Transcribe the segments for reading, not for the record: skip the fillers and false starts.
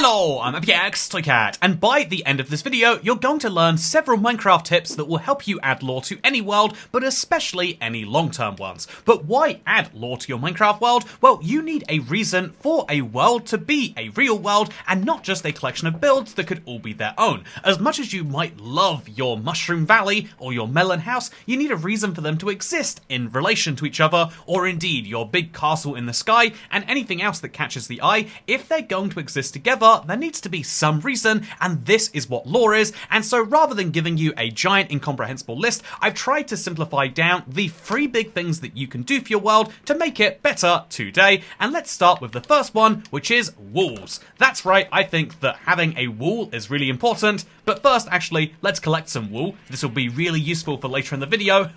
Hello, I'm Toycat, and by the end of this video, you're going to learn several Minecraft tips that will help you add lore to any world, but especially any long-term ones. But why add lore to your Minecraft world? Well, you need a reason for a world to be a real world, and not just a collection of builds that could all be their own. As much as you might love your Mushroom Valley or your Melon House, you need a reason for them to exist in relation to each other, or indeed your big castle in the sky, and anything else that catches the eye. If they're going to exist together, there needs to be some reason, and this is what lore is. And so rather than giving you a giant incomprehensible list, I've tried to simplify down the 3 big things that you can do for your world to make it better today. And let's start with the first one, which is walls. That's right, I think that having a wall is really important, but first actually let's collect some wool. This will be really useful for later in the video.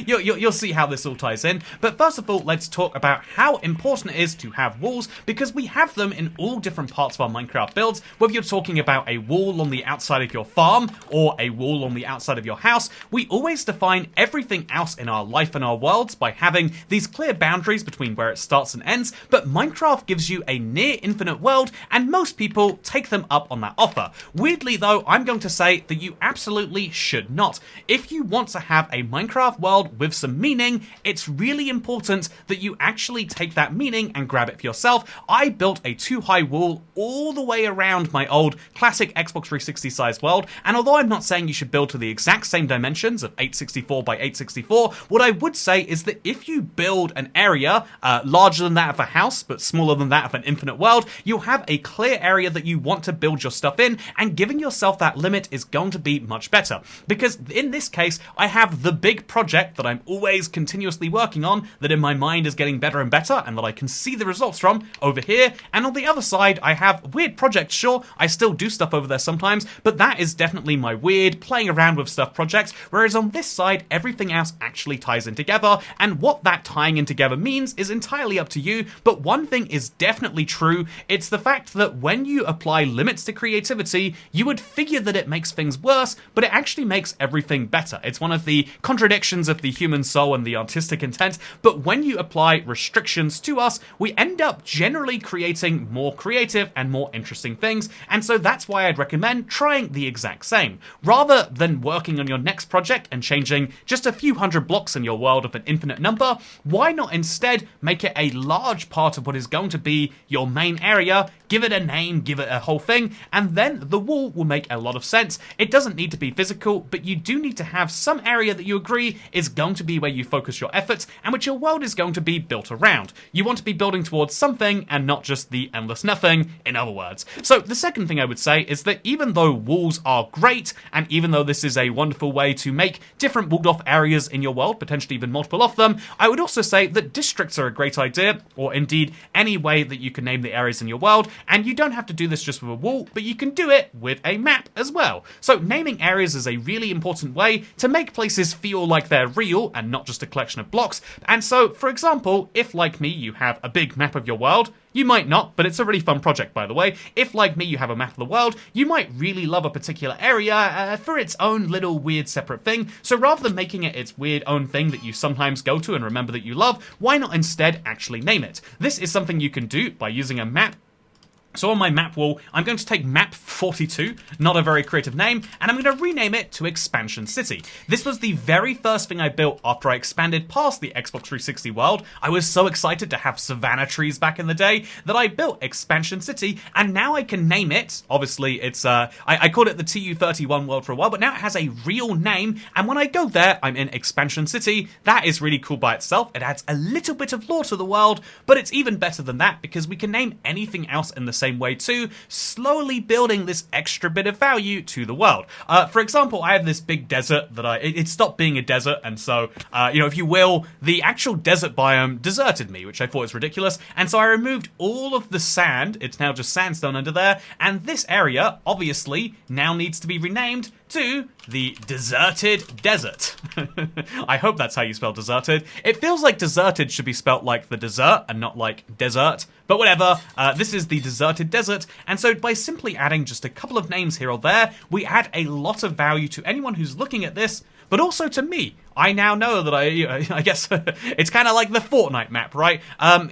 You'll see how this all ties in. But first of all, let's talk about how important it is to have walls, because we have them in all different parts of our Minecraft builds, whether you're talking about a wall on the outside of your farm or a wall on the outside of your house. We always define everything else in our life and our worlds by having these clear boundaries between where it starts and ends, but Minecraft gives you a near infinite world, and most people take them up on that offer. Weirdly though, I'm going to say that you absolutely should not. If you want to have a Minecraft world with some meaning, it's really important that you actually take that meaning and grab it for yourself. I built a 2-high wall all the way around my old classic Xbox 360 sized world, and although I'm not saying you should build to the exact same dimensions of 864 by 864, what I would say is that if you build an area larger than that of a house but smaller than that of an infinite world, you'll have a clear area that you want to build your stuff in, and giving yourself that limit is going to be much better. Because in this case, I have the big project that I'm always continuously working on, that in my mind is getting better and better, and that I can see the results from over here, and on the other side I have weird projects. Sure, I still do stuff over there sometimes, but that is definitely my weird playing around with stuff projects, whereas on this side everything else actually ties in together, and what that tying in together means is entirely up to you. But one thing is definitely true, it's the fact that when you apply limits to creativity, you would figure that it makes things worse, but it actually makes everything better. It's one of the contradictions of the human soul and the artistic intent, but when you apply restrictions to us, we end up generally creating more creative and more interesting things, and so that's why I'd recommend trying the exact same. Rather than working on your next project and changing just a few hundred blocks in your world of an infinite number, why not instead make it a large part of what is going to be your main area, give it a name, give it a whole thing, and then the wall will make a lot of sense. It doesn't need to be physical, but you do need to have some area that you agree is going to be where you focus your efforts and which your world is going to be built around. You want to be building towards something and not just the endless nothing, in other words. So the second thing I would say is that even though walls are great, and even though this is a wonderful way to make different walled off areas in your world, potentially even multiple of them, I would also say that districts are a great idea, or indeed any way that you can name the areas in your world, and you don't have to do this just with a wall, but you can do it with a map as well. So naming areas is a really important way to make places feel like they're real and not just a collection of blocks. And so, for example, if like me you have a big map of your world, you might not, but it's a really fun project, by the way. If, like me, you have a map of the world, you might really love a particular area for its own little weird separate thing. So rather than making it its weird own thing that you sometimes go to and remember that you love, why not instead actually name it? This is something you can do by using a map. So on my map wall, I'm going to take map 42, not a very creative name, and I'm going to rename it to Expansion City. This was the very first thing I built after I expanded past the Xbox 360 world. I was so excited to have savanna trees back in the day that I built Expansion City, and now I can name it. Obviously, it's I called it the TU31 world for a while, but now it has a real name, and when I go there, I'm in Expansion City. That is really cool by itself. It adds a little bit of lore to the world, but it's even better than that because we can name anything else in the same way too, slowly building this extra bit of value to the world. For example, I have this big desert that it stopped being a desert, and so, if you will, the actual desert biome deserted me, which I thought was ridiculous, and so I removed all of the sand. It's now just sandstone under there, and this area, obviously, now needs to be renamed to the Deserted Desert. I hope that's how you spell deserted. It feels like deserted should be spelt like the dessert and not like desert, but whatever. This is the Deserted Desert, and so by simply adding just a couple of names here or there, we add a lot of value to anyone who's looking at this, but also to me. I now know that I guess it's kind of like the Fortnite map, right?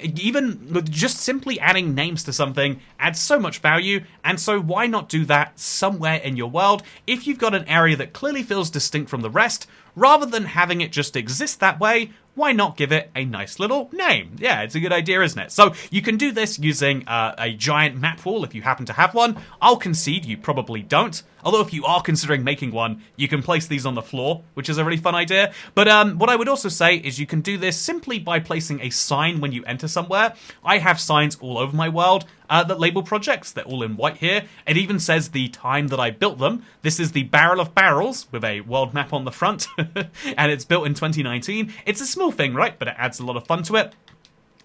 Even just simply adding names to something adds so much value, and so why not do that somewhere in your world if you've got an area that clearly feels distinct from the rest, rather than having it just exist that way. Why not give it a nice little name? Yeah, it's a good idea, isn't it? So you can do this using a giant map wall if you happen to have one. I'll concede you probably don't. Although if you are considering making one, you can place these on the floor, which is a really fun idea. But what I would also say is you can do this simply by placing a sign when you enter somewhere. I have signs all over my world that label projects. They're all in white here. It even says the time that I built them. This is the Barrel of Barrels with a world map on the front, and it's built in 2019. It's a small thing, right? But it adds a lot of fun to it.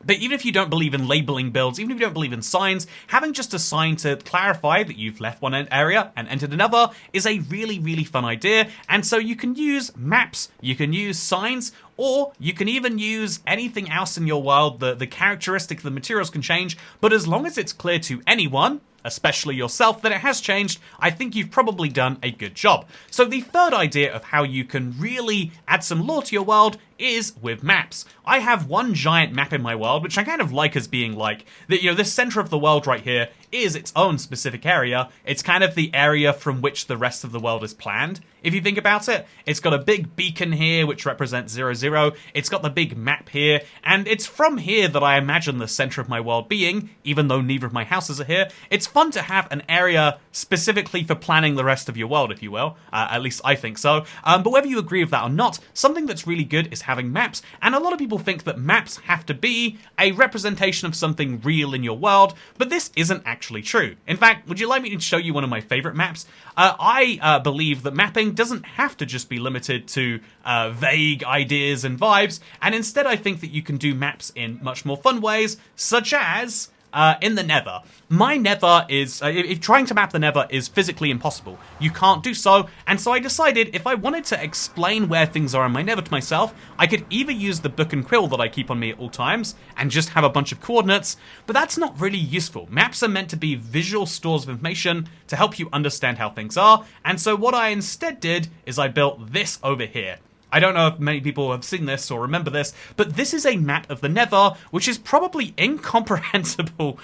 But even if you don't believe in labeling builds, even if you don't believe in signs, having just a sign to clarify that you've left one area and entered another is a really, really fun idea. And so you can use maps, you can use signs, or you can even use anything else in your world. The characteristic of the materials can change, but as long as it's clear to anyone, especially yourself, that it has changed, I think you've probably done a good job. So the third idea of how you can really add some lore to your world is with maps. I have one giant map in my world, which I kind of like as being like, this center of the world right here is its own specific area. It's kind of the area from which the rest of the world is planned. If you think about it, it's got a big beacon here, which represents 00. It's got the big map here, and it's from here that I imagine the center of my world being, even though neither of my houses are here. It's fun to have an area specifically for planning the rest of your world, if you will. At least I think so. But whether you agree with that or not, something that's really good is having maps, and a lot of people think that maps have to be a representation of something real in your world, but this isn't actually true. In fact, would you like me to show you one of my favorite maps? I believe that mapping doesn't have to just be limited to vague ideas and vibes, and instead I think that you can do maps in much more fun ways, such as in the Nether. My Nether is, if trying to map the Nether is physically impossible. You can't do so, and so I decided if I wanted to explain where things are in my Nether to myself, I could either use the book and quill that I keep on me at all times, and just have a bunch of coordinates, but that's not really useful. Maps are meant to be visual stores of information to help you understand how things are, and so what I instead did is I built this over here. I don't know if many people have seen this or remember this, but this is a map of the Nether, which is probably incomprehensible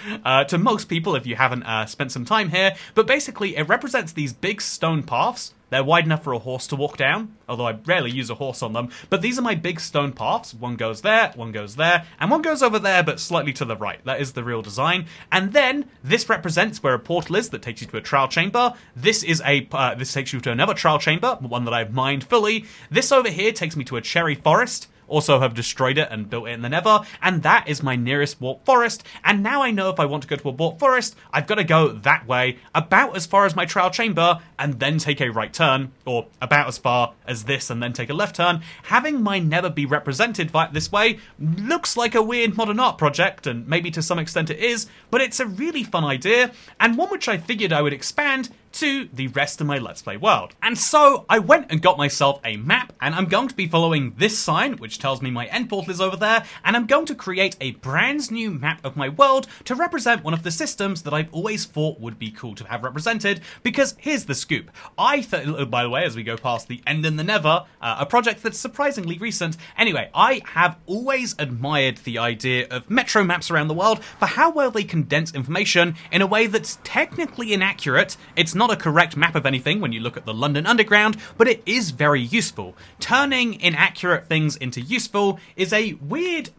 to most people if you haven't spent some time here, but basically it represents these big stone paths. They're wide enough for a horse to walk down, although I rarely use a horse on them. But these are my big stone paths. One goes there, and one goes over there, but slightly to the right. That is the real design. And then this represents where a portal is that takes you to a trial chamber. This takes you to another trial chamber, one that I've mined fully. This over here takes me to a cherry forest. Also have destroyed it and built it in the Nether, and that is my nearest warp forest, and now I know if I want to go to a warp forest, I've got to go that way, about as far as my trial chamber, and then take a right turn, or about as far as this and then take a left turn. Having my Nether be represented this way looks like a weird modern art project, and maybe to some extent it is, but it's a really fun idea, and one which I figured I would expand to the rest of my Let's Play world. And so I went and got myself a map, and I'm going to be following this sign, which tells me my end portal is over there, and I'm going to create a brand new map of my world to represent one of the systems that I've always thought would be cool to have represented, because here's the scoop. By the way, as we go past the end in the Nether, a project that's surprisingly recent, anyway, I have always admired the idea of metro maps around the world for how well they condense information in a way that's technically inaccurate. It's not a correct map of anything when you look at the London Underground, but it is very useful. Turning inaccurate things into useful is a weird,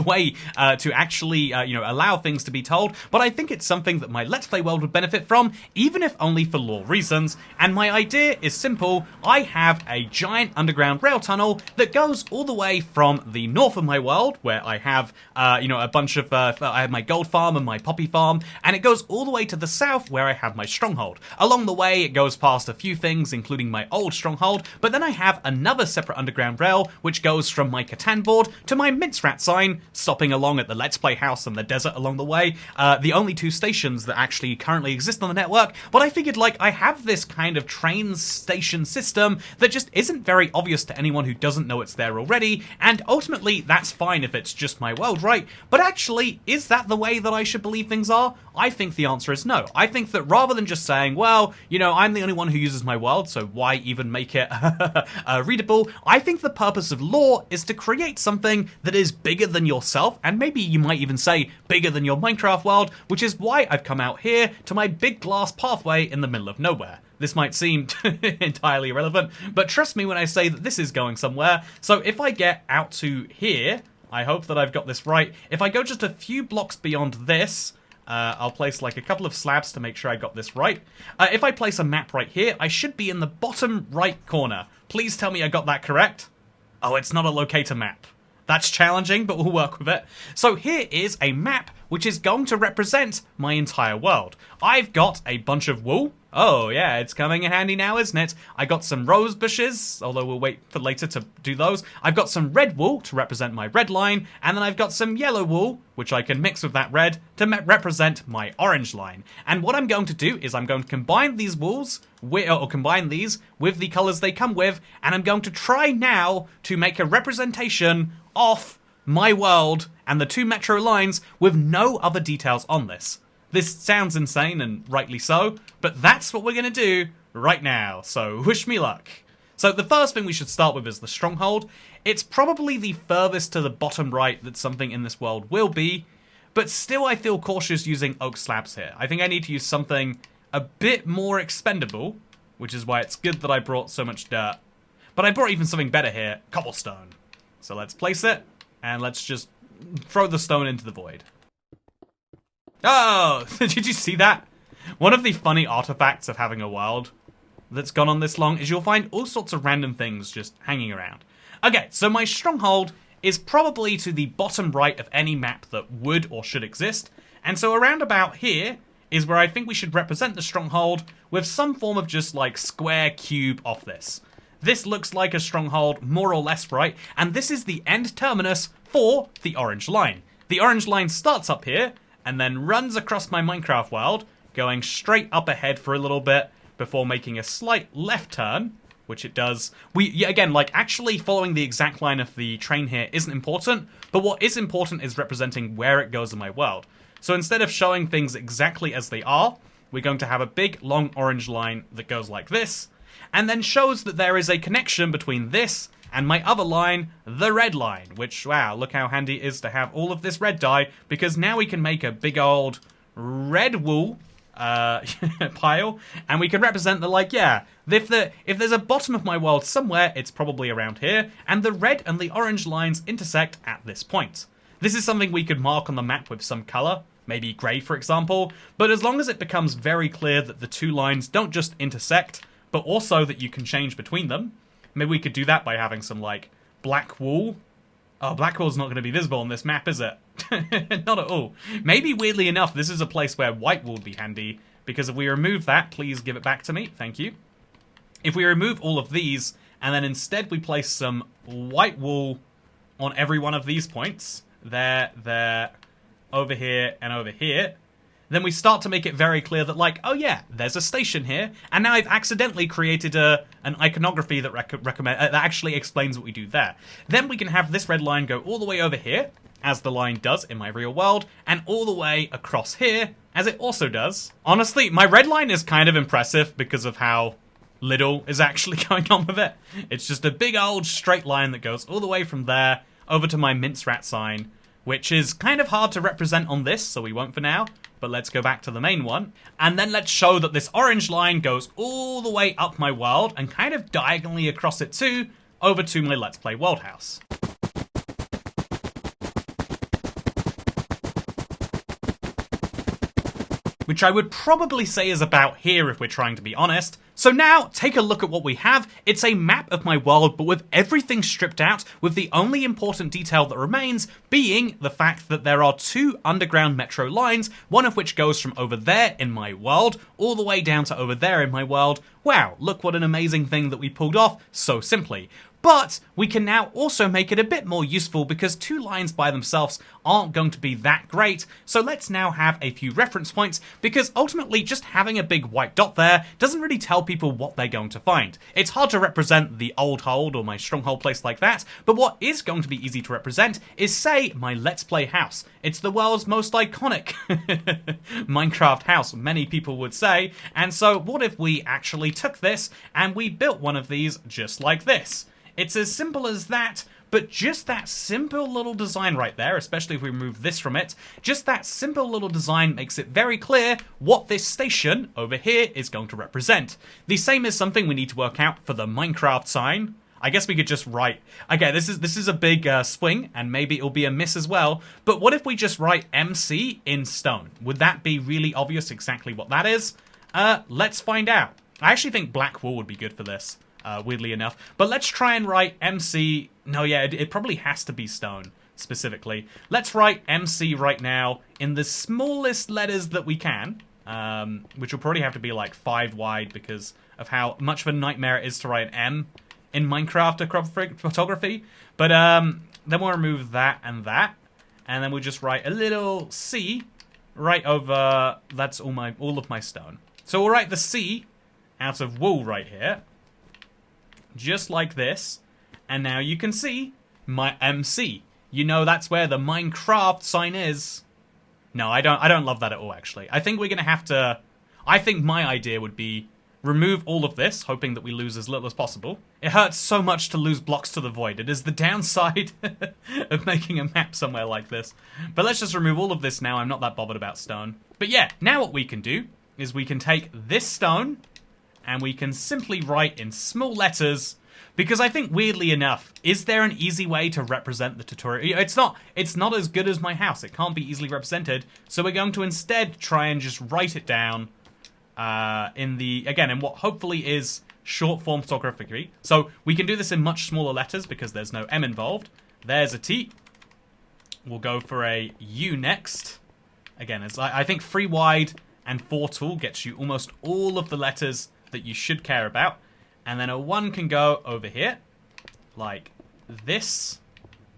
way to actually, allow things to be told, but I think it's something that my Let's Play world would benefit from, even if only for lore reasons, and my idea is simple. I have a giant underground rail tunnel that goes all the way from the north of my world, where I have, a bunch of, I have my gold farm and my poppy farm, and it goes all the way to the south where I have my stronghold. Along the way, it goes past a few things, including my old stronghold, but then I have another separate underground rail, which goes from my Catan board to my mince rat sign, stopping along at the Let's Play house and the desert along the way, the only two stations that actually currently exist on the network, but I figured, I have this kind of train station system that just isn't very obvious to anyone who doesn't know it's there already, and ultimately, that's fine if it's just my world, right? But actually, is that the way that I should believe things are? I think the answer is no. I think that rather than just saying, saying, well, you know, I'm the only one who uses my world, so why even make it readable? I think the purpose of lore is to create something that is bigger than yourself, and maybe you might even say bigger than your Minecraft world, which is why I've come out here to my big glass pathway in the middle of nowhere. This might seem entirely irrelevant, but trust me when I say that this is going somewhere. So if I get out to here, I hope that I've got this right. If I go just a few blocks beyond this, I'll place like a couple of slabs to make sure I got this right. If I place a map right here, I should be in the bottom right corner. Please tell me I got that correct. Oh, it's not a locator map. That's challenging, but we'll work with it. So here is a map which is going to represent my entire world. I've got a bunch of wool. Oh yeah, it's coming in handy now, isn't it? I got some rose bushes, although we'll wait for later to do those. I've got some red wool to represent my red line, and then I've got some yellow wool, which I can mix with that red to represent my orange line. And what I'm going to do is I'm going to combine these wools, or combine these with the colors they come with, and I'm going to try now to make a representation of my world and the two metro lines with no other details on this. This sounds insane, and rightly so, but that's what we're going to do right now, so wish me luck. So the first thing we should start with is the stronghold. It's probably the furthest to the bottom right that something in this world will be, but still I feel cautious using oak slabs here. I think I need to use something a bit more expendable, which is why it's good that I brought so much dirt. But I brought even something better here, cobblestone. So let's place it, and let's just throw the stone into the void. Oh, did you see that? One of the funny artifacts of having a world that's gone on this long is you'll find all sorts of random things just hanging around. Okay, so my stronghold is probably to the bottom right of any map that would or should exist, and so around about here is where I think we should represent the stronghold with some form of just like square cube off this. This looks like a stronghold, more or less, right? And this is the end terminus for the orange line. The orange line starts up here, and then runs across my Minecraft world, going straight up ahead for a little bit, before making a slight left turn, which it does. Again, like, actually following the exact line of the train here isn't important, but what is important is representing where it goes in my world. So instead of showing things exactly as they are, we're going to have a big, long orange line that goes like this, and then shows that there is a connection between this and my other line, the red line, which, wow, look how handy it is to have all of this red dye, because now we can make a big old red wool pile, and we can represent the, like, yeah, if there's a bottom of my world somewhere, it's probably around here, and the red and the orange lines intersect at this point. This is something we could mark on the map with some color, maybe grey, for example, but as long as it becomes very clear that the two lines don't just intersect, but also that you can change between them. Maybe we could do that by having some, like, black wool. Oh, black wool's not going to be visible on this map, is it? Not at all. Maybe, weirdly enough, this is a place where white wool would be handy, because if we remove that, please give it back to me. Thank you. If we remove all of these, and then instead we place some white wool on every one of these points, there, over here, and over here, then we start to make it very clear that, like, oh yeah, there's a station here, and now I've accidentally created an iconography that that actually explains what we do there. Then we can have this red line go all the way over here, as the line does in my real world, and all the way across here, as it also does. Honestly, my red line is kind of impressive because of how little is actually going on with it. It's just a big old straight line that goes all the way from there over to my mince rat sign, which is kind of hard to represent on this, so we won't for now. But let's go back to the main one, and then let's show that this orange line goes all the way up my world and kind of diagonally across it too, over to my Let's Play World House. Which I would probably say is about here if we're trying to be honest. So now, take a look at what we have. It's a map of my world, but with everything stripped out, with the only important detail that remains being the fact that there are two underground metro lines, one of which goes from over there in my world, all the way down to over there in my world. Wow, look what an amazing thing that we pulled off so simply. But we can now also make it a bit more useful because 2 lines by themselves aren't going to be that great. So let's now have a few reference points, because ultimately just having a big white dot there doesn't really tell people what they're going to find. It's hard to represent the old hold or my stronghold place like that, but what is going to be easy to represent is, say, my Let's Play house. It's the world's most iconic Minecraft house, many people would say. And so what if we actually took this and we built one of these just like this? It's as simple as that, but just that simple little design right there, especially if we remove this from it, just that simple little design makes it very clear what this station over here is going to represent. The same is something we need to work out for the Minecraft sign. I guess we could just write, okay, this is a big swing, and maybe it'll be a miss as well, but what if we just write MC in stone? Would that be really obvious exactly what that is? Let's find out. I actually think black wool would be good for this. Weirdly enough. But let's try and write MC... No, yeah, it probably has to be stone, specifically. Let's write MC right now in the smallest letters that we can, which will probably have to be like 5 wide because of how much of a nightmare it is to write an M in Minecraft photography. But then we'll remove that, and then we'll just write a little C right over... That's all of my stone. So we'll write the C out of wool right here. Just like this, and now you can see my MC. You know that's where the Minecraft sign is. No, I don't love that at all, actually. I think we're gonna have to... I think my idea would be remove all of this, hoping that we lose as little as possible. It hurts so much to lose blocks to the void. It is the downside of making a map somewhere like this. But let's just remove all of this now. I'm not that bothered about stone. But yeah, now what we can do is we can take this stone and we can simply write in small letters, because I think, weirdly enough, is there an easy way to represent the tutorial? It's not as good as my house. It can't be easily represented, so we're going to instead try and just write it down in what hopefully is short form photography. So we can do this in much smaller letters because there's no M involved. There's a T. We'll go for a U next. Again, I think 3 wide and 4 tall gets you almost all of the letters that you should care about. And then a 1 can go over here, like this.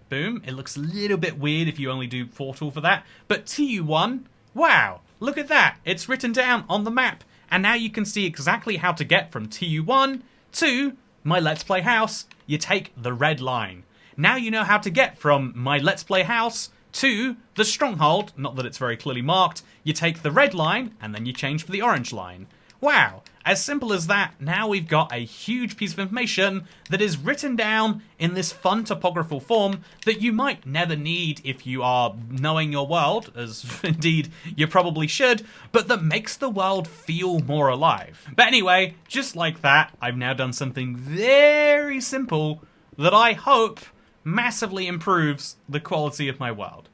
Boom. It looks a little bit weird if you only do 4 tall for that. But TU1, wow, look at that. It's written down on the map. And now you can see exactly how to get from TU1 to my Let's Play house. You take the red line. Now you know how to get from my Let's Play house to the stronghold. Not that it's very clearly marked. You take the red line and then you change for the orange line. Wow, as simple as that, now we've got a huge piece of information that is written down in this fun topographical form that you might never need if you are knowing your world, as indeed you probably should, but that makes the world feel more alive. But anyway, just like that, I've now done something very simple that I hope massively improves the quality of my world.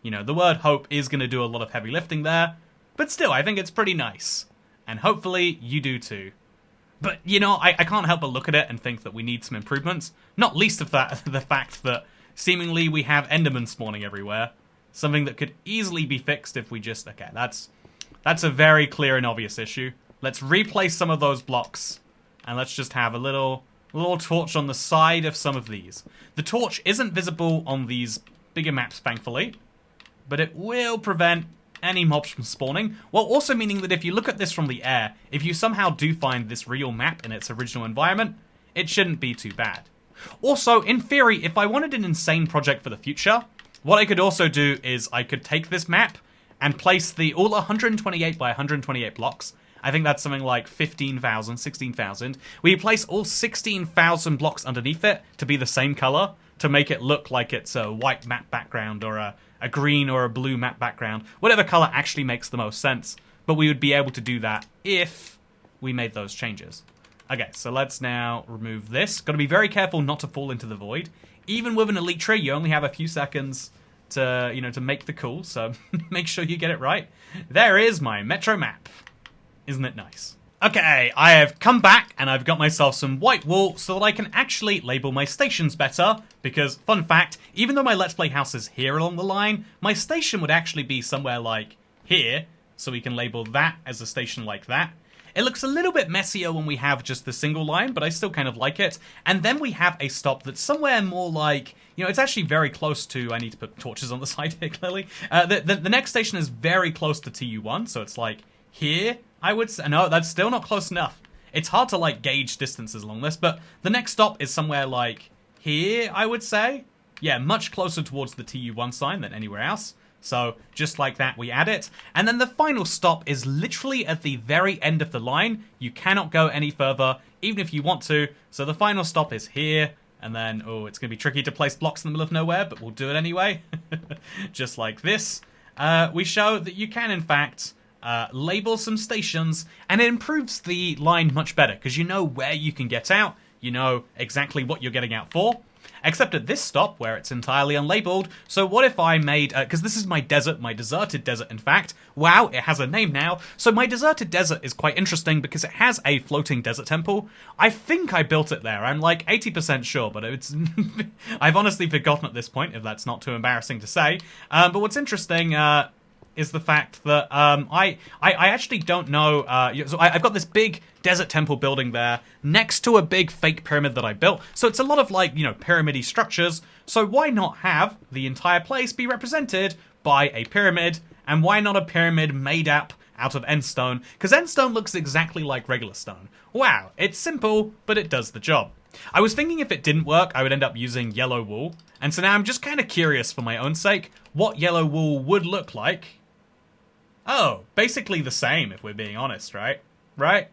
You know, the word hope is going to do a lot of heavy lifting there, but still, I think it's pretty nice. And hopefully you do too. But, you know, I can't help but look at it and think that we need some improvements. Not least of that, the fact that seemingly we have Endermen spawning everywhere. Something that could easily be fixed if we just... Okay, that's a very clear and obvious issue. Let's replace some of those blocks. And let's just have a little torch on the side of some of these. The torch isn't visible on these bigger maps, thankfully. But it will prevent any mobs from spawning, while also meaning that if you look at this from the air, if you somehow do find this real map in its original environment, it shouldn't be too bad. Also, in theory, if I wanted an insane project for the future, what I could also do is I could take this map and place all 128 by 128 blocks. I think that's something like 15,000, 16,000. We place all 16,000 blocks underneath it to be the same color, to make it look like it's a white map background or a green or a blue map background. Whatever color actually makes the most sense. But we would be able to do that if we made those changes. Okay, so let's now remove this. Got to be very careful not to fall into the void. Even with an elite tree, you only have a few seconds to make the call, so make sure you get it right. There is my Metro map. Isn't it nice? Okay, I have come back and I've got myself some white wool so that I can actually label my stations better, because, fun fact, even though my Let's Play house is here along the line, my station would actually be somewhere like here, so we can label that as a station like that. It looks a little bit messier when we have just the single line, but I still kind of like it. And then we have a stop that's somewhere more like, you know, it's actually very close to, I need to put torches on the side here, clearly. The next station is very close to TU1, so it's like here, I would say. No, that's still not close enough. It's hard to, like, gauge distances along this, but the next stop is somewhere like here, I would say. Yeah, much closer towards the TU1 sign than anywhere else. So, just like that, we add it. And then the final stop is literally at the very end of the line. You cannot go any further, even if you want to. So the final stop is here. And then, oh, it's going to be tricky to place blocks in the middle of nowhere, but we'll do it anyway. Just like this. We show that you can, in fact, label some stations, and it improves the line much better, because you know where you can get out. You know exactly what you're getting out for. Except at this stop, where it's entirely unlabeled. So what if I made, because this is my desert, my deserted desert, in fact. Wow, it has a name now. So my deserted desert is quite interesting because it has a floating desert temple. I think I built it there. I'm like 80% sure, but it's I've honestly forgotten at this point, if that's not too embarrassing to say. But what's interesting is the fact that I actually don't know. So I've got this big desert temple building there next to a big fake pyramid that I built. So it's a lot of, like, you know, pyramid-y structures. So why not have the entire place be represented by a pyramid? And why not a pyramid made up out of endstone? Because endstone looks exactly like regular stone. Wow, it's simple, but it does the job. I was thinking if it didn't work, I would end up using yellow wool. And so now I'm just kind of curious for my own sake what yellow wool would look like. Oh, basically the same, if we're being honest, right? Right?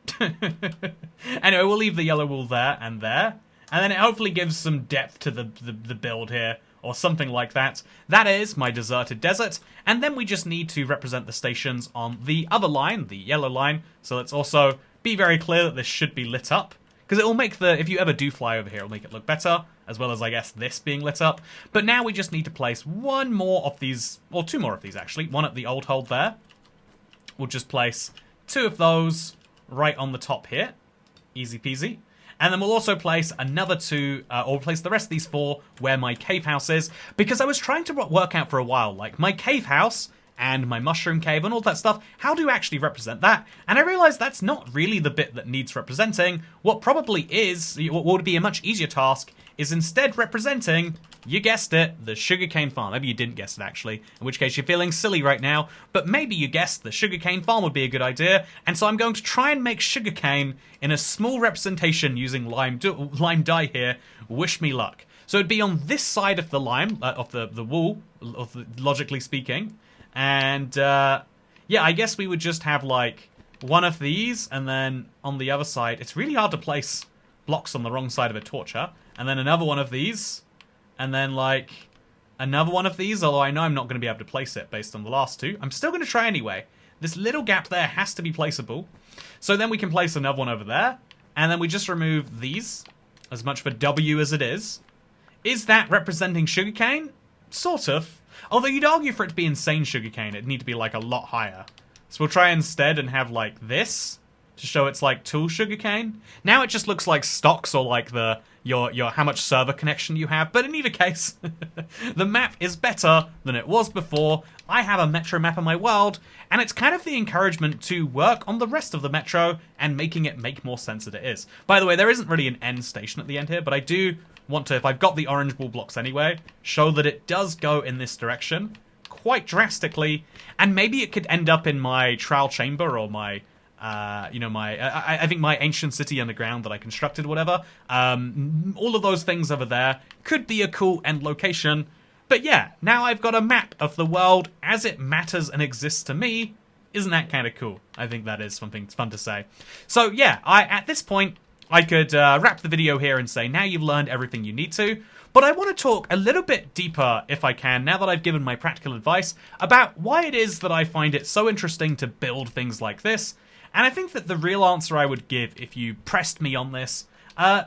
Anyway, we'll leave the yellow wool there, and then it hopefully gives some depth to the build here, or something like that. That is my deserted desert, and then we just need to represent the stations on the other line, the yellow line, so let's also be very clear that this should be lit up, because it will make if you ever do fly over here, it'll make it look better, as well as, I guess, this being lit up. But now we just need to place one more of these, or two more of these, actually. One at the old hold there. We'll just place two of those right on the top here. Easy peasy. And then we'll also place another two, or place the rest of these four where my cave house is. Because I was trying to work out for a while, like, my cave house and my mushroom cave and all that stuff, how do you actually represent that? And I realized that's not really the bit that needs representing. What probably is, what would be a much easier task, is instead representing, you guessed it, the sugarcane farm. Maybe you didn't guess it, actually, in which case you're feeling silly right now, but maybe you guessed the sugarcane farm would be a good idea, and so I'm going to try and make sugarcane in a small representation using lime dye here. Wish me luck. So it'd be on this side of the lime, of the wool, logically speaking, and yeah, I guess we would just have, like, one of these, and then on the other side, it's really hard to place blocks on the wrong side of a torch, huh? And then another one of these, and then, like, another one of these, although I know I'm not going to be able to place it based on the last two. I'm still going to try anyway. This little gap there has to be placeable. So then we can place another one over there, and then we just remove these, as much for W as it is. Is that representing sugarcane? Sort of. Although you'd argue for it to be insane sugarcane, it'd need to be, like, a lot higher. So we'll try instead and have, like, this, to show it's, like, tool sugarcane. Now it just looks like stocks, or, like, your how much server connection you have, but in either case, the map is better than it was before. I have a metro map in my world, and it's kind of the encouragement to work on the rest of the metro and making it make more sense than it is. By the way, there isn't really an end station at the end here, but I do want to, if I've got the orange wool blocks anyway, show that it does go in this direction quite drastically, and maybe it could end up in my trial chamber or my you know, I think my ancient city underground that I constructed, whatever. All of those things over there could be a cool end location. But yeah, now I've got a map of the world as it matters and exists to me. Isn't that kind of cool? I think that is something fun to say. So yeah, at this point, I could wrap the video here and say, now you've learned everything you need to. But I want to talk a little bit deeper, if I can, now that I've given my practical advice, about why it is that I find it so interesting to build things like this. And I think that the real answer I would give if you pressed me on this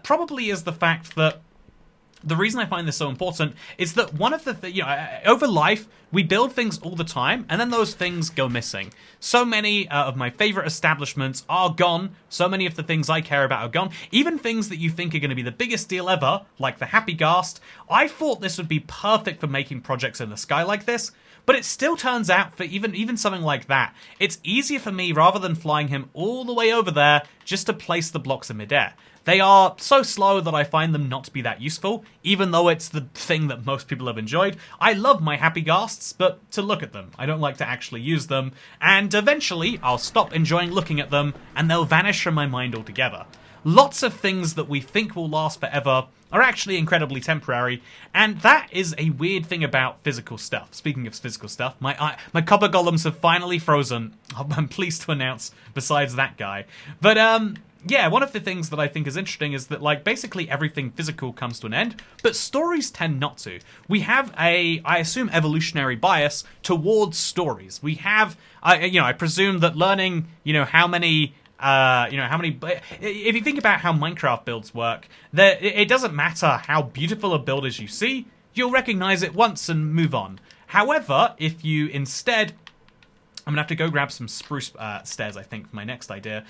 probably is the fact that the reason I find this so important is that one of the over life, we build things all the time, and then those things go missing. So many of my favorite establishments are gone. So many of the things I care about are gone. Even things that you think are going to be the biggest deal ever, like the Happy Ghast. I thought this would be perfect for making projects in the sky like this, But it still turns out for even something like that, it's easier for me, rather than flying him all the way over there, just to place the blocks in midair. They are so slow that I find them not to be that useful, even though it's the thing that most people have enjoyed. I love my happy ghasts, but to look at them. I don't like to actually use them, and eventually I'll stop enjoying looking at them, and they'll vanish from my mind altogether. Lots of things that we think will last forever are actually incredibly temporary, and that is a weird thing about physical stuff. Speaking of physical stuff, my copper golems have finally frozen, I'm pleased to announce, besides that guy. But, yeah, one of the things that I think is interesting is that, like, basically everything physical comes to an end, but stories tend not to. We have I assume, evolutionary bias towards stories. We have, I presume that learning, how many... if you think about how Minecraft builds work, it doesn't matter how beautiful a build is you see, you'll recognize it once and move on. However, if you instead... I'm gonna have to go grab some spruce stairs, I think, for my next idea.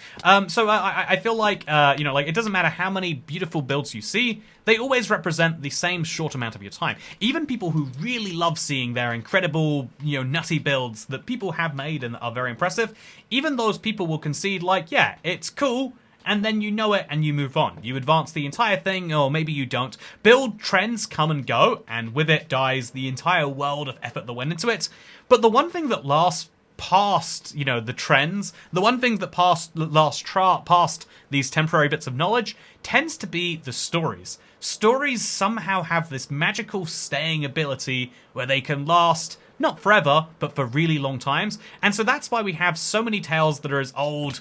So I feel like, it doesn't matter how many beautiful builds you see, they always represent the same short amount of your time. Even people who really love seeing their incredible, nutty builds that people have made and are very impressive, even those people will concede, like, yeah, it's cool, and then you know it and you move on. You advance the entire thing, or maybe you don't. Build trends come and go, and with it dies the entire world of effort that went into it. But the one thing that lasts past, the trends, the one thing that past these temporary bits of knowledge tends to be the stories. Stories somehow have this magical staying ability where they can last, not forever, but for really long times. And so that's why we have so many tales that are as old...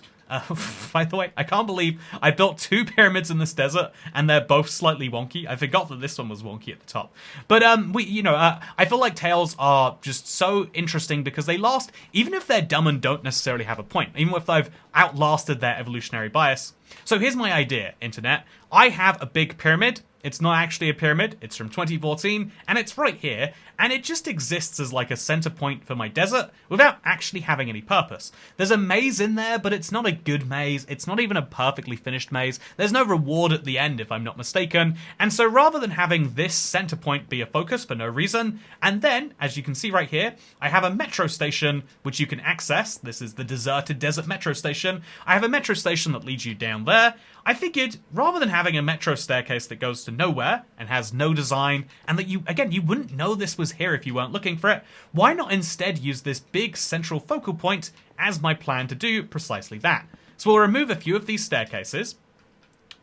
by the way, I can't believe I built 2 pyramids in this desert, and they're both slightly wonky. I forgot that this one was wonky at the top. But, I feel like tales are just so interesting because they last, even if they're dumb and don't necessarily have a point, even if they've outlasted their evolutionary bias. So here's my idea, Internet. I have a big pyramid. It's not actually a pyramid, it's from 2014, and it's right here, and it just exists as like a center point for my desert without actually having any purpose. There's a maze in there, but it's not a good maze, it's not even a perfectly finished maze, there's no reward at the end if I'm not mistaken, and so rather than having this center point be a focus for no reason, and then, as you can see right here, I have a metro station which you can access. This is the deserted desert metro station. I have a metro station that leads you down there. I figured, rather than having a metro staircase that goes to nowhere and has no design, and that you wouldn't know this was here if you weren't looking for it, why not instead use this big central focal point as my plan to do precisely that? So we'll remove a few of these staircases,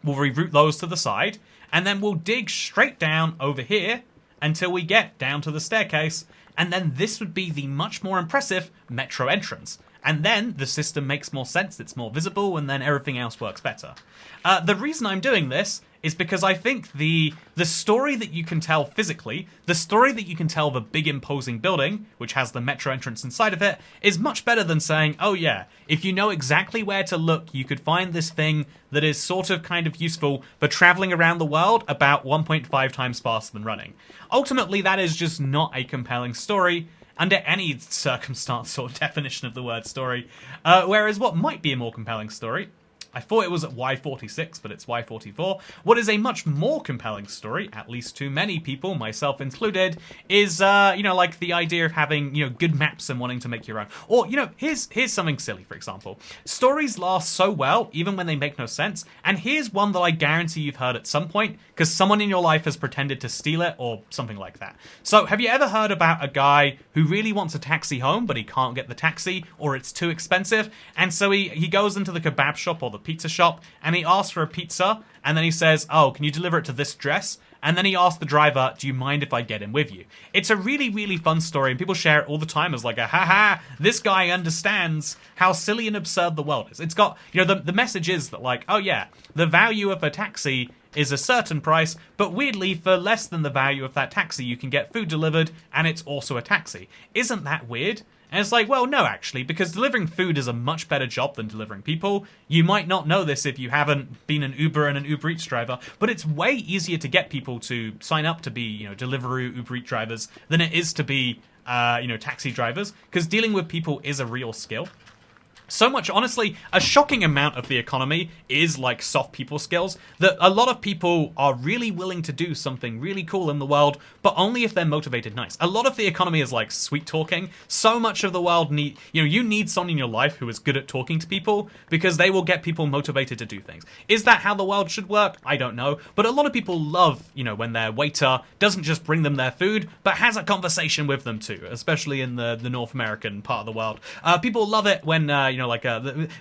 we'll reroute those to the side, and then we'll dig straight down over here until we get down to the staircase, and then this would be the much more impressive metro entrance. And then the system makes more sense, it's more visible, and then everything else works better. The reason I'm doing this is because I think the story that you can tell physically, the story that you can tell of a big imposing building, which has the metro entrance inside of it, is much better than saying, oh yeah, if you know exactly where to look, you could find this thing that is sort of kind of useful for traveling around the world about 1.5 times faster than running. Ultimately, that is just not a compelling story, under any circumstance or definition of the word story. Whereas what might be a more compelling story, I thought it was at Y46, but it's Y44. What is a much more compelling story, at least to many people, myself included, is, like the idea of having, good maps and wanting to make your own. Or, here's something silly, for example. Stories last so well, even when they make no sense, and here's one that I guarantee you've heard at some point, because someone in your life has pretended to steal it, or something like that. So, have you ever heard about a guy who really wants a taxi home, but he can't get the taxi, or it's too expensive, and so he goes into the kebab shop or the pizza shop, and he asks for a pizza, and then he says, oh, can you deliver it to this address? And then he asks the driver, do you mind if I get in with you? It's a really, really fun story, and people share it all the time as like a, haha, this guy understands how silly and absurd the world is. It's got, the message is that like, oh yeah, the value of a taxi is a certain price, but weirdly, for less than the value of that taxi, you can get food delivered, and it's also a taxi. Isn't that weird? And it's like, well, no, actually, because delivering food is a much better job than delivering people. You might not know this if you haven't been an Uber and an Uber Eats driver, but it's way easier to get people to sign up to be, Deliveroo, Uber Eats drivers than it is to be, taxi drivers, because dealing with people is a real skill. So much, honestly, a shocking amount of the economy is like soft people skills, that a lot of people are really willing to do something really cool in the world, but only if they're motivated nice. A lot of the economy is like sweet talking. So much of the world you need someone in your life who is good at talking to people, because they will get people motivated to do things. Is that how the world should work? I don't know. But a lot of people love, when their waiter doesn't just bring them their food, but has a conversation with them too, especially in the North American part of the world. People love it when,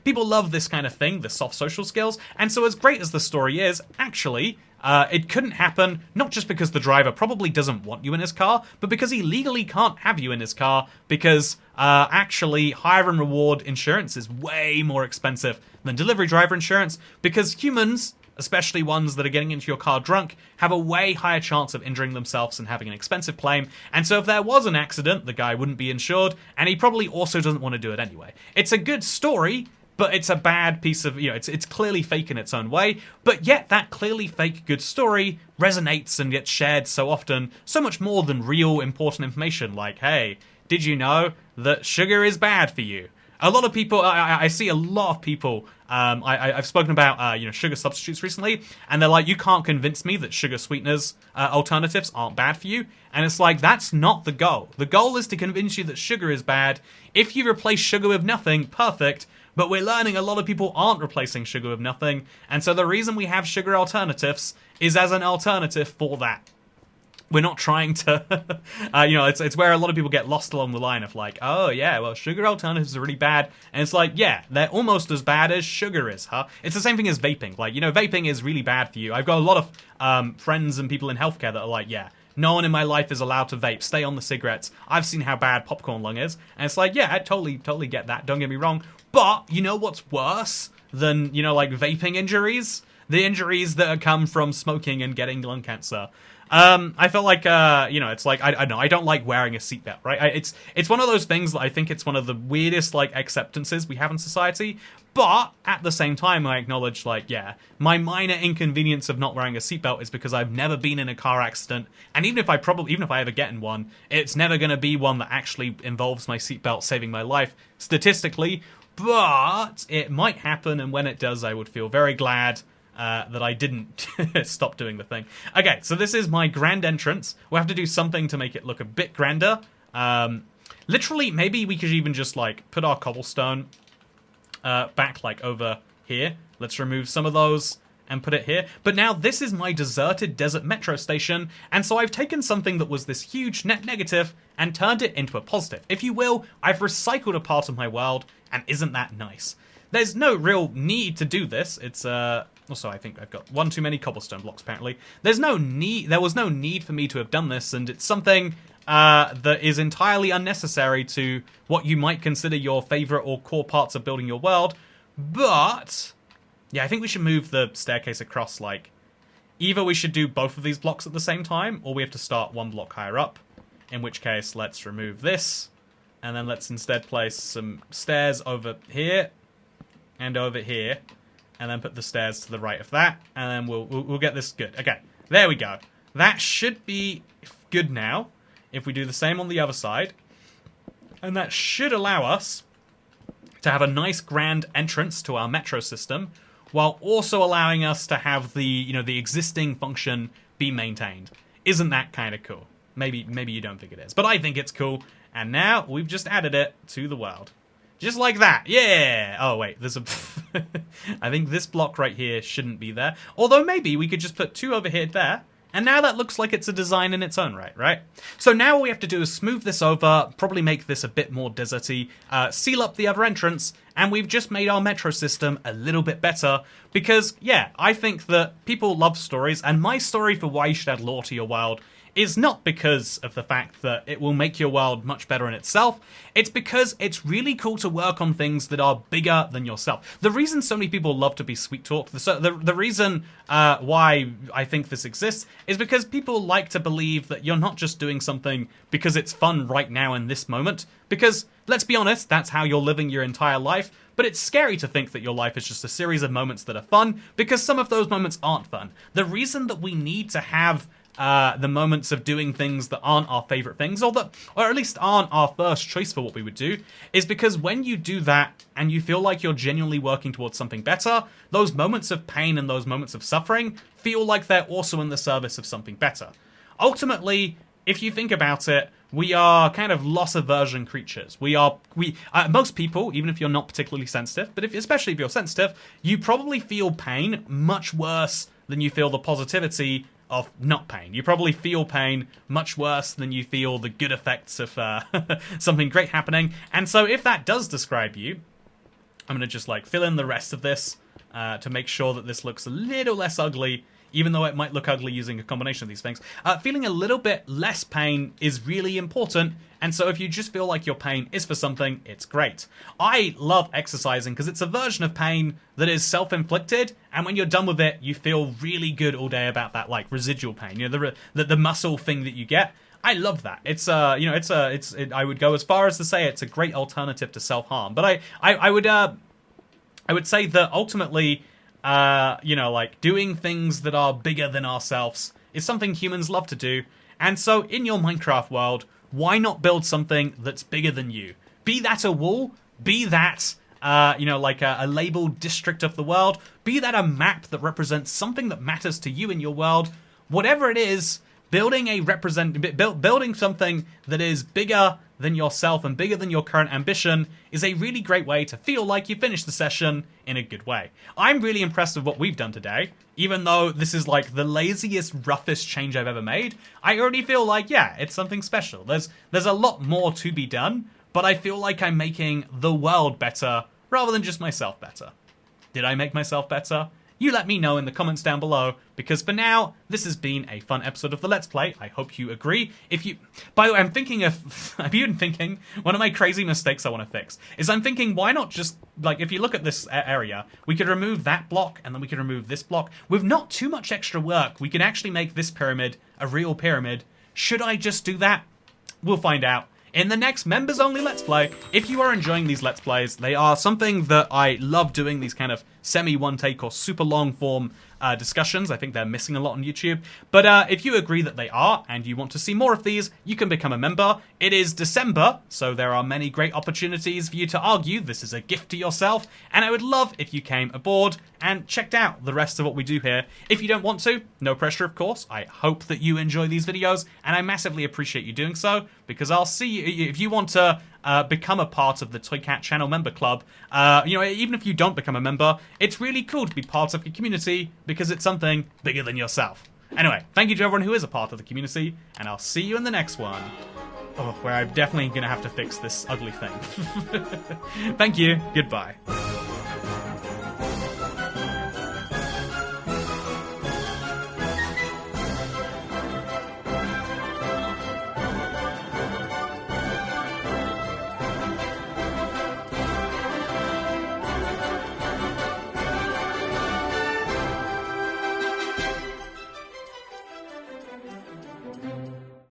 people love this kind of thing, the soft social skills, and so as great as the story is, actually, it couldn't happen, not just because the driver probably doesn't want you in his car, but because he legally can't have you in his car, because actually hire and reward insurance is way more expensive than delivery driver insurance, because humans, especially ones that are getting into your car drunk, have a way higher chance of injuring themselves and having an expensive claim, and so if there was an accident, the guy wouldn't be insured, and he probably also doesn't want to do it anyway. It's a good story, but it's a bad piece of, it's clearly fake in its own way, but yet that clearly fake good story resonates and gets shared so often, so much more than real important information, like, hey, did you know that sugar is bad for you? A lot of people, I see a lot of people, I've spoken about, sugar substitutes recently, and they're like, you can't convince me that sugar sweeteners alternatives aren't bad for you. And it's like, that's not the goal. The goal is to convince you that sugar is bad. If you replace sugar with nothing, perfect. But we're learning a lot of people aren't replacing sugar with nothing. And so the reason we have sugar alternatives is as an alternative for that. We're not trying to, it's where a lot of people get lost along the line of like, oh yeah, well, sugar alternatives are really bad. And it's like, yeah, they're almost as bad as sugar is, huh? It's the same thing as vaping. Like, vaping is really bad for you. I've got a lot of friends and people in healthcare that are like, yeah, no one in my life is allowed to vape. Stay on the cigarettes. I've seen how bad popcorn lung is. And it's like, yeah, I totally get that. Don't get me wrong. But you know what's worse than, like vaping injuries? The injuries that come from smoking and getting lung cancer. I felt like, it's like, I don't know, I don't like wearing a seatbelt, right? It's one of those things that I think it's one of the weirdest, like, acceptances we have in society, but at the same time, I acknowledge, like, yeah, my minor inconvenience of not wearing a seatbelt is because I've never been in a car accident, and even if I ever get in one, it's never gonna be one that actually involves my seatbelt saving my life, statistically, but it might happen, and when it does, I would feel very glad that I didn't stop doing the thing. Okay, so this is my grand entrance. We'll have to do something to make it look a bit grander. Literally, maybe we could even just, like, put our cobblestone back, like, over here. Let's remove some of those and put it here. But now this is my deserted desert metro station, and so I've taken something that was this huge net negative and turned it into a positive. If you will, I've recycled a part of my world, and isn't that nice? There's no real need to do this. It's, also, I think I've got one too many cobblestone blocks, apparently. There was no need for me to have done this, and it's something that is entirely unnecessary to what you might consider your favorite or core parts of building your world. But, yeah, I think we should move the staircase across, like, either we should do both of these blocks at the same time, or we have to start one block higher up, in which case, let's remove this, and then let's instead place some stairs over here, and over here, and then put the stairs to the right of that, and then we'll get this good. Okay, there we go. That should be good now, if we do the same on the other side, and that should allow us to have a nice grand entrance to our metro system, while also allowing us to have the, the existing function be maintained. Isn't that kind of cool? Maybe you don't think it is, but I think it's cool, and now we've just added it to the world. Just like that, yeah! Oh wait, there's a... I think this block right here shouldn't be there. Although maybe we could just put two over here there, and now that looks like it's a design in its own right? So now all we have to do is smooth this over, probably make this a bit more deserty, seal up the other entrance, and we've just made our metro system a little bit better, because, yeah, I think that people love stories, and my story for why you should add lore to your world is not because of the fact that it will make your world much better in itself, it's because it's really cool to work on things that are bigger than yourself. The reason so many people love to be sweet-talked, the reason why I think this exists, is because people like to believe that you're not just doing something because it's fun right now in this moment, because, let's be honest, that's how you're living your entire life, but it's scary to think that your life is just a series of moments that are fun, because some of those moments aren't fun. The reason that we need to have the moments of doing things that aren't our favorite things, or at least aren't our first choice for what we would do, is because when you do that and you feel like you're genuinely working towards something better, those moments of pain and those moments of suffering feel like they're also in the service of something better. Ultimately, if you think about it, we are kind of loss aversion creatures. Most people, even if you're not particularly sensitive, but especially if you're sensitive, you probably feel pain much worse than you feel the positivity of not pain. You probably feel pain much worse than you feel the good effects of something great happening. And so if that does describe you, I'm going to just fill in the rest of this to make sure that this looks a little less ugly, even though it might look ugly using a combination of these things. Feeling a little bit less pain is really important, and so if you just feel like your pain is for something, it's great. I love exercising because it's a version of pain that is self-inflicted, and when you're done with it, you feel really good all day about that residual pain. The muscle thing that you get. I love that. It's I would go as far as to say it's a great alternative to self-harm. But I would say that ultimately, doing things that are bigger than ourselves is something humans love to do. And so in your Minecraft world, why not build something that's bigger than you? Be that a wall, be that, a labeled district of the world, be that a map that represents something that matters to you in your world. Whatever it is, building something that is bigger than yourself and bigger than your current ambition is a really great way to feel like you finished the session in a good way. I'm really impressed with what we've done today. Even though this is the laziest, roughest change I've ever made, I already feel like, yeah, it's something special. There's a lot more to be done, but I feel like I'm making the world better rather than just myself better. Did I make myself better? You let me know in the comments down below, because for now, this has been a fun episode of the Let's Play. I hope you agree. By the way, I'm even thinking, one of my crazy mistakes I want to fix, is I'm thinking, why not just, if you look at this area, we could remove that block, and then we could remove this block. With not too much extra work, we can actually make this pyramid a real pyramid. Should I just do that? We'll find out in the next members-only Let's Play. If you are enjoying these Let's Plays, they are something that I love doing, these kind of semi-one-take or super long-form discussions. I think they're missing a lot on YouTube. But if you agree that they are, and you want to see more of these, you can become a member. It is December, so there are many great opportunities for you to argue. This is a gift to yourself, and I would love if you came aboard and checked out the rest of what we do here. If you don't want to, no pressure, of course. I hope that you enjoy these videos, and I massively appreciate you doing so, because I'll see you if you want to become a part of the ToyCat channel member club. Even if you don't become a member, it's really cool to be part of a community because it's something bigger than yourself. Anyway, thank you to everyone who is a part of the community, and I'll see you in the next one. Where I'm definitely going to have to fix this ugly thing. Thank you. Goodbye.